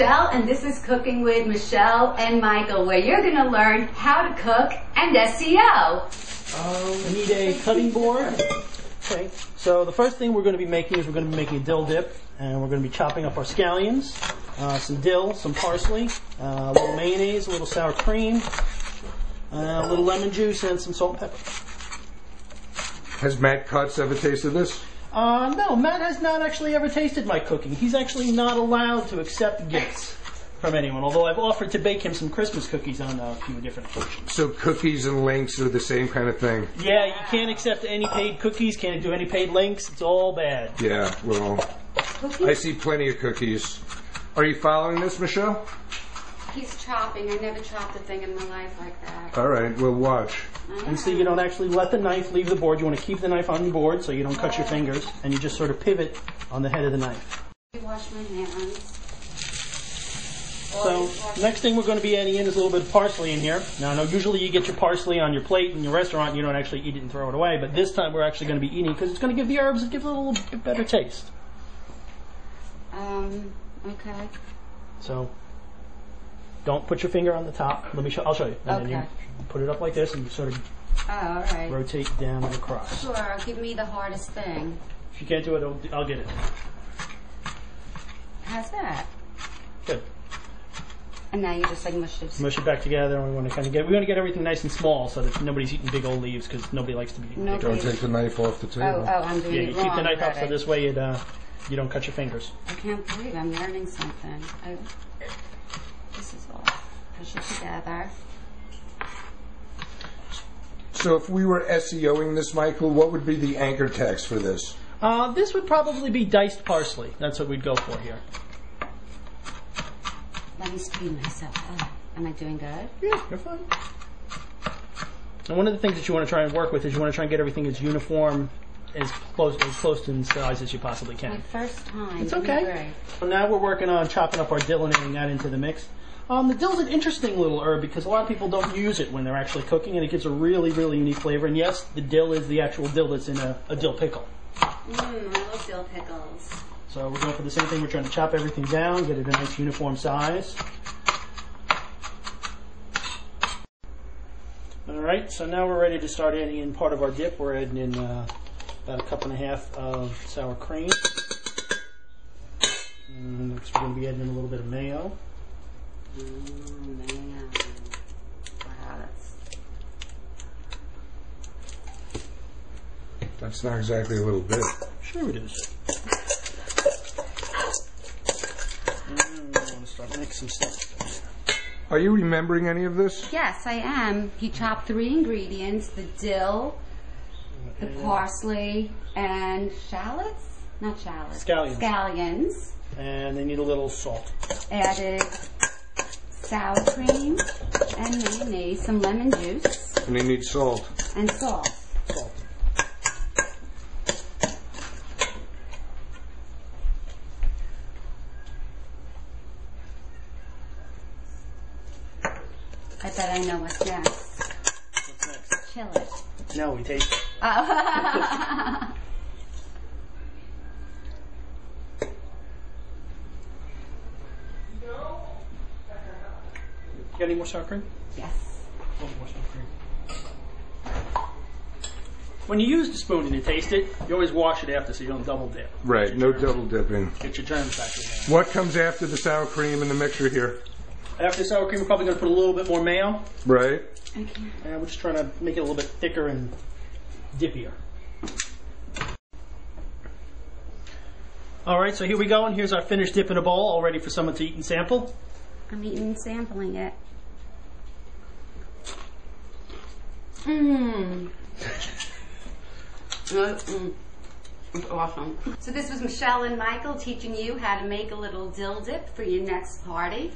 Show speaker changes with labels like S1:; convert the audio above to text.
S1: Michelle, and this is Cooking with Michelle and Michael, where you're going to learn how to cook and SEO.
S2: We need a cutting board. Okay, so the first thing we're going to be making is we're going to be making a dill dip, and we're going to be chopping up our scallions, some dill, some parsley, a little mayonnaise, a little sour cream, a little lemon juice, and some salt and pepper.
S3: Has Matt Cutts ever tasted this?
S2: No, Matt has not actually ever tasted my cooking. He's actually not allowed to accept gifts from anyone, although I've offered to bake him some Christmas cookies on a few different occasions.
S3: So cookies and links are the same kind of thing?
S2: Yeah, you can't accept any paid cookies, can't do any paid links. It's all bad.
S3: Yeah, well, I see plenty of cookies. Are you following this, Michelle?
S1: He's chopping. I never chopped a thing in my life like that.
S3: All right, we'll watch.
S2: And see, you don't actually let the knife leave the board. You want to keep the knife on the board so you don't cut your fingers, and you just sort of pivot on the head of the knife.
S1: Wash my hands.
S2: So, next thing we're going to be adding in is a little bit of parsley in here. Now, I know usually you get your parsley on your plate in your restaurant and you don't actually eat it and throw it away, but this time we're actually going to be eating it because it's going to give the herbs, it gives it a little bit better taste.
S1: Okay.
S2: So, don't put your finger on the top. I'll show you. And then you put it up like this and you sort of
S1: all right.
S2: rotate down and across.
S1: Sure, give me the hardest thing.
S2: If you can't do it, I'll get it.
S1: How's that?
S2: Good.
S1: And now you just like mush it.
S2: Mush it back together, and we want to get everything nice and small so that nobody's eating big old leaves because nobody likes to be eating big.
S3: Don't take the knife off the table.
S1: Oh, I'm doing it wrong.
S2: Yeah, you keep the knife up so this way you don't cut your fingers.
S1: I can't believe I'm learning something. This is all. Push it together.
S3: So if we were SEOing this, Michael, what would be the anchor text for this?
S2: This would probably be diced parsley. That's what we'd go for here.
S1: Let me screen myself. Oh, am I doing good?
S2: Yeah, you're fine. And one of the things that you want to try and work with is you want to try and get everything as uniform, as close to in size as you possibly can.
S1: My first time.
S2: It's okay. So now we're working on chopping up our dill and adding that into the mix. The dill's an interesting little herb because a lot of people don't use it when they're actually cooking, and it gives a really, really unique flavor. And yes, the dill is the actual dill that's in a dill pickle.
S1: I love dill pickles.
S2: So we're going for the same thing. We're trying to chop everything down, get it a nice uniform size. All right, so now we're ready to start adding in part of our dip. We're adding in about a cup and a half of sour cream. And next we're going to be adding in a little bit of mayo.
S1: Man. Wow,
S3: That's not exactly a little bit.
S2: Sure it is. And we're going to start mixing stuff.
S3: Are you remembering any of this?
S1: Yes, I am. He chopped 3 ingredients: the dill, the parsley, and shallots? Not shallots.
S2: Scallions.
S1: Scallions.
S2: And they need a little salt.
S1: Added sour cream and mayonnaise, some lemon juice.
S3: And they need salt.
S1: And salt.
S2: Salt.
S1: I bet I know what's next.
S2: What's next?
S1: Chill it.
S2: No, we taste it. You got any more sour cream?
S1: Yes.
S2: More sour cream. When you use the spoon and you taste it, you always wash it after so you don't double dip.
S3: Right, no double dipping.
S2: Get your germs back in there.
S3: What comes after the sour cream in the mixture here?
S2: After the sour cream, we're probably going to put a little bit more mayo.
S3: Right.
S1: Okay.
S2: And we're just trying to make it a little bit thicker and dippier. All right, so here we go, and here's our finished dip in a bowl, all ready for someone to eat and sample.
S1: I'm eating and sampling it. It's awesome. So this was Michelle and Michael teaching you how to make a little dill dip for your next party.